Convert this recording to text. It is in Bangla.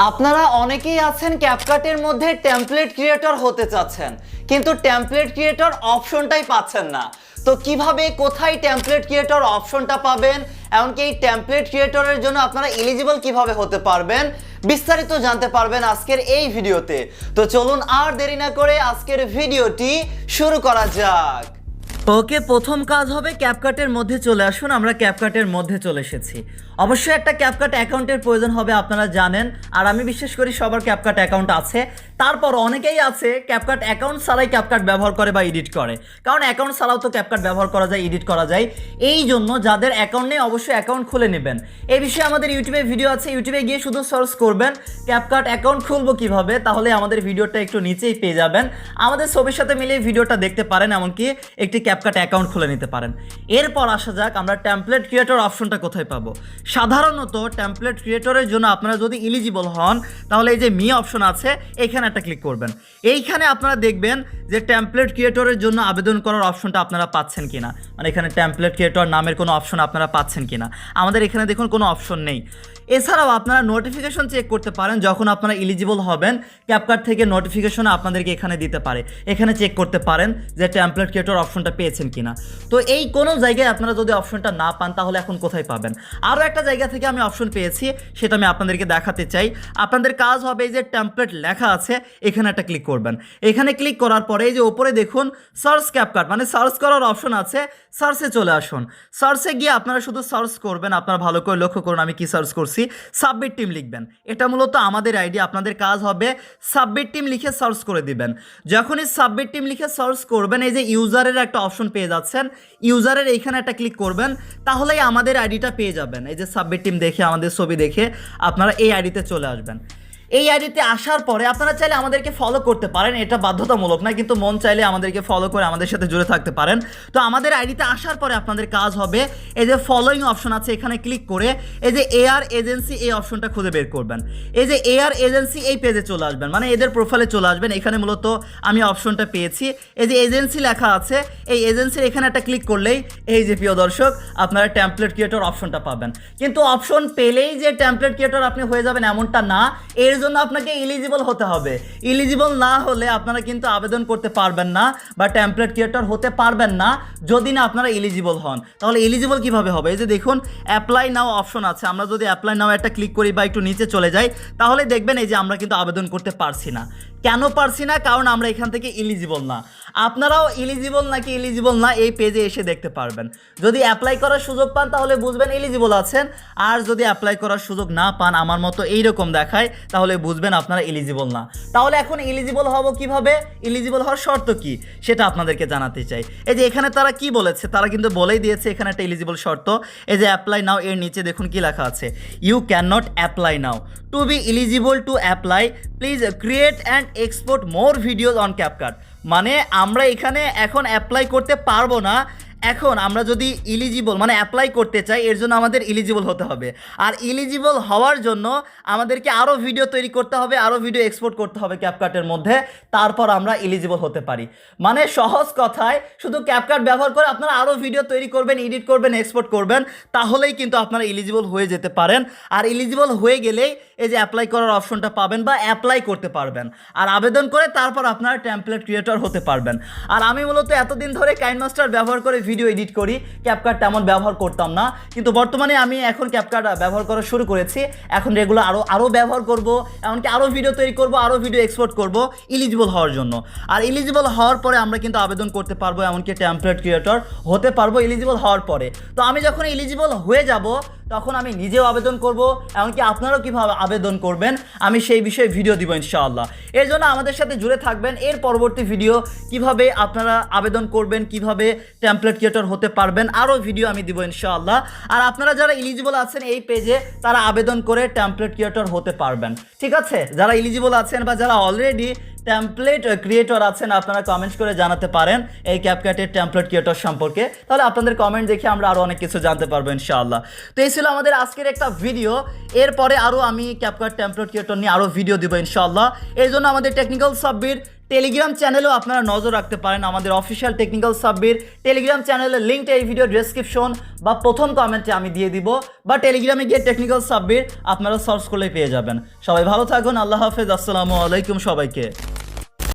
আপনারা অনেকেই আছেন ক্যাপকাটের মধ্যে টেমপ্লেট ক্রিয়েটর হতে চাচ্ছেন, কিন্তু টেমপ্লেট ক্রিয়েটর অপশনটাই পাচ্ছেন না। তো কিভাবে কোথায় টেমপ্লেট ক্রিয়েটর অপশনটা পাবেন, এমনকি এই টেমপ্লেট ক্রিয়েটরের জন্য আপনারা এলিজিবল কিভাবে হতে পারবেন, বিস্তারিত জানতে পারবেন আজকের এই ভিডিওতে। তো চলুন আর দেরি না করে আজকের ভিডিওটি শুরু করা যাক। ওকে, প্রথম কাজ হবে ক্যাপকাটের মধ্যে চলে আসুন। আমরা ক্যাপকাটের মধ্যে চলে এসেছি। অবশ্যই একটা ক্যাপকাট অ্যাকাউন্টের প্রয়োজন হবে, আপনারা জানেন। আর আমি বিশ্বাস করি সবার ক্যাপকাট অ্যাকাউন্ট আছে। তারপর অনেকেই আছে ক্যাপকাট অ্যাকাউন্ট ছাড়াই ক্যাপকাট ব্যবহার করে বা এডিট করে, কারণ অ্যাকাউন্ট ছাড়াও তো ক্যাপকাট ব্যবহার করা যায়, এডিট করা যায়। এই জন্য যাদের অ্যাকাউন্ট নেই অবশ্যই অ্যাকাউন্ট খুলে নেবেন। এই বিষয়ে আমাদের ইউটিউবে ভিডিও আছে, ইউটিউবে গিয়ে শুধু সার্চ করবেন ক্যাপকাট অ্যাকাউন্ট খুলবো কিভাবে, তাহলে আমাদের ভিডিওটা একটু নিচেই পেয়ে যাবেন। আমাদের ছবির সাথে মিলিয়ে ভিডিওটা দেখতে পারেন, এমনকি একটি ক্যাপকাট অ্যাকাউন্ট খুলে নিতে পারেন। এরপর আসা যাক আমরা টেমপ্লেট ক্রিয়েটর অপশনটা কোথায় পাবো। সাধারণত টেমপ্লেট ক্রিয়েটরের জন্য আপনারা যদি এলিজিবল হন, তাহলে এই যে মি অপশন আছে এখানে একটা ক্লিক করবেন। এইখানে আপনারা দেখবেন যে টেমপ্লেট ক্রিয়েটরের জন্য আবেদন করার অপশনটা আপনারা পাচ্ছেন কিনা, মানে এখানে টেমপ্লেট ক্রিয়েটর নামের কোনো অপশন আপনারা পাচ্ছেন কিনা। আমাদের এখানে দেখুন কোনো অপশন নেই। এছাড়াও আপনারা নোটিফিকেশন চেক করতে পারেন, যখন আপনারা এলিজিবল হবেন ক্যাপকাট থেকে নোটিফিকেশন আপনাদেরকে এখানে দিতে পারে, এখানে চেক করতে পারেন যে টেমপ্লেট ক্রিয়েটর অপশনটা পেয়েছেন কিনা। তো এই কোনো জায়গায় আপনারা যদি অপশনটা না পান, তাহলে এখন কোথায় পাবেন? আরও একটা জায়গা থেকে আমি অপশন পেয়েছি, সেটা আমি আপনাদেরকে দেখাতে চাই। আপনাদের কাজ হবে এই যে টেমপ্লেট লেখা আছে এখানে একটা ক্লিক করবেন। এখানে ক্লিক করার পরে এই যে উপরে দেখুন সার্চ ক্যাপকাট, মানে সার্চ করার অপশন আছে, সার্চে চলে আসুন। সার্চে গিয়ে আপনারা শুধু সার্চ করবেন, আপনারা ভালো করে লক্ষ্য করুন আমি কি সার্চ করছি। সাবমিট টিম লিখবেন, এটা মূলত আমাদের আইডি। আপনাদের কাজ হবে সাবমিট টিম লিখে সার্চ করে দিবেন। যখনই সাবমিট টিম লিখে সার্চ করবেন, এই যে ইউজারের একটা অপশন পেয়ে যাচ্ছেন, ইউজারের এইখানে একটা ক্লিক করবেন, তাহলেই আমাদের আইডিটা পেয়ে যাবেন। এই যে সাবমিট টিম দেখে আমাদের ছবি দেখে আপনারা এই আইডিতে চলে আসবেন। এই আইডিতে আসার পরে আপনারা চাইলে আমাদেরকে ফলো করতে পারেন, এটা বাধ্যতামূলক না, কিন্তু মন চাইলে আমাদেরকে ফলো করে আমাদের সাথে জুড়ে থাকতে পারেন। তো আমাদের আইডিতে আসার পরে আপনাদের কাজ হবে এই যে ফলোইং অপশন আছে এখানে ক্লিক করে এই যে এআর এজেন্সি এই অপশনটা খুঁজে বের করবেন। এই যে এআর এজেন্সি এই পেজে চলে আসবেন, মানে এদের প্রোফাইলে চলে আসবেন। এখানে মূলত আমি অপশনটা পেয়েছি, এই যে এজেন্সি লেখা আছে, এই এজেন্সির এখানে একটা ক্লিক করলেই এই যে প্রিয় দর্শক আপনারা টেমপ্লেট ক্রিয়েটর অপশনটা পাবেন। কিন্তু অপশন পেলেই যে টেমপ্লেট ক্রিয়েটর আপনি হয়ে যাবেন এমনটা না, এর জন্য আপনাকে এলিজিবল হতে হবে। এলিজিবল না হলে আপনারা কিন্তু আবেদন করতে পারবেন না বা টেমপ্লেট ক্রিয়েটর হতে পারবেন না যদি না আপনারা এলিজিবল হন। তাহলে এলিজিবল কিভাবে হবে? এই যে দেখুন অ্যাপ্লাই নাও অপশন আছে, আমরা যদি অ্যাপ্লাই নাও একটা ক্লিক করি বা একটু নিচে চলে যাই, তাহলে দেখবেন এই যে আমরা কিন্তু আবেদন করতে পারছি না। কেন পারছি না? কারণ আমরা এখান থেকে এলিজিবল না। আপনারাও এলিজিবল নাকি এলিজিবল না এই পেজে এসে দেখতে পারবেন। যদি অ্যাপ্লাই করার সুযোগ পান তাহলে বুঝবেন এলিজিবল আছেন, আর যদি অ্যাপ্লাই করার সুযোগ না পান, আমার মতো এইরকম দেখায়, তাহলে বুঝবেন আপনারা এলিজিবল না। তাহলে এখন এলিজিবল হব কিভাবে? এলিজিবল হওয়ার শর্ত কি সেটা আপনাদেরকে জানাতে চাই। এই যে এখানে তারা কি বলেছে, তারা কিন্তু বলেই দিয়েছে এখানে একটা এলিজিবল শর্ত। এই যে অ্যাপ্লাই নাও এর নিচে দেখুন কি লেখা আছে, you can not apply now. To be eligible to apply please create and export more videos on CapCut. মানে আমরা এখানে এখন অ্যাপ্লাই করতে পারবো না। এখন আমরা যদি এলিজিবল মানে অ্যাপ্লাই করতে চাই, এর জন্য আমাদের এলিজিবল হতে হবে। আর এলিজিবল হওয়ার জন্য আমাদেরকে আরও ভিডিও তৈরি করতে হবে, আরও ভিডিও এক্সপোর্ট করতে হবে ক্যাপকাটের মধ্যে, তারপর আমরা এলিজিবল হতে পারি। মানে সহজ কথায় শুধু ক্যাপকাট ব্যবহার করে আপনারা আরও ভিডিও তৈরি করবেন, এডিট করবেন, এক্সপোর্ট করবেন, তাহলেই কিন্তু আপনারা এলিজিবল হয়ে যেতে পারেন। আর এলিজিবল হয়ে গেলেই এই যে অ্যাপ্লাই করার অপশনটা পাবেন বা অ্যাপ্লাই করতে পারবেন। আর আবেদন করে তারপর আপনারা টেমপ্লেট ক্রিয়েটর হতে পারবেন। আর আমি মূলত এতদিন ধরে কাইনমাস্টার ব্যবহার করে ভিডিও এডিট করি, ক্যাপকাট তেমন ব্যবহার করতাম না, কিন্তু বর্তমানে আমি এখন ক্যাপকাট ব্যবহার করা শুরু করেছি। এখন রেগুলার আরও ব্যবহার করব, এমনকি আরও ভিডিও তৈরি করব, আরও ভিডিও এক্সপোর্ট করব এলিজিবল হওয়ার জন্য। আর এলিজিবল হওয়ার পরে আমরা কিন্তু আবেদন করতে পারবো, এমনকি টেমপ্লেট ক্রিয়েটর হতে পারবো এলিজিবল হওয়ার পরে। তো আমি যখন এলিজিবল হয়ে যাব তখন আমি নিজেও আবেদন করব, এমনকি আপনারাও কীভাবে আবেদন করবেন আমি সেই বিষয়ে ভিডিও দিব ইনশাআল্লাহ। এর জন্য আমাদের সাথে জুড়ে থাকবেন। এর পরবর্তী ভিডিও কিভাবে আপনারা আবেদন করবেন, কিভাবে টেমপ্লেট ক্রিয়েটর হতে পারবেন, আরও ভিডিও আমি দিব ইনশাআল্লাহ। আর আপনারা যারা এলিজিবল আছেন এই পেজে, তারা আবেদন করে টেমপ্লেট ক্রিয়েটর হতে পারবেন, ঠিক আছে? যারা এলিজিবল আছেন বা যারা অলরেডি টেমপ্লেট ক্রিয়েটর আছেন, আপনারা কমেন্টস করে জানাতে পারেন এই ক্যাপকাটের টেমপ্লেট ক্রিয়েটর সম্পর্কে, তাহলে আপনাদের কমেন্ট দেখে আমরা আরও অনেক কিছু জানতে পারবো ইনশাআল্লাহ। তো এই ছিল আমাদের আজকের একটা ভিডিও। এরপরে আরও আমি ক্যাপকাট টেমপ্লেট ক্রিয়েটর নিয়ে আরও ভিডিও দিব ইনশাআল্লাহ। এই জন্য আমাদের টেকনিক্যাল সাব্বির টেলিগ্রাম চ্যানেলেও আপনারা নজর রাখতে পারেন। আমাদের অফিসিয়াল টেকনিক্যাল সাব্বির টেলিগ্রাম চ্যানেলের লিঙ্কটা এই ভিডিও ডেসক্রিপশন বা প্রথম কমেন্টে আমি দিয়ে দিব, বা টেলিগ্রামে গিয়ে টেকনিক্যাল সাব্বির আপনারা সার্চ করলেই পেয়ে যাবেন। সবাই ভালো থাকুন, আল্লাহ হাফেজ, আসসালামু আলাইকুম সবাইকে।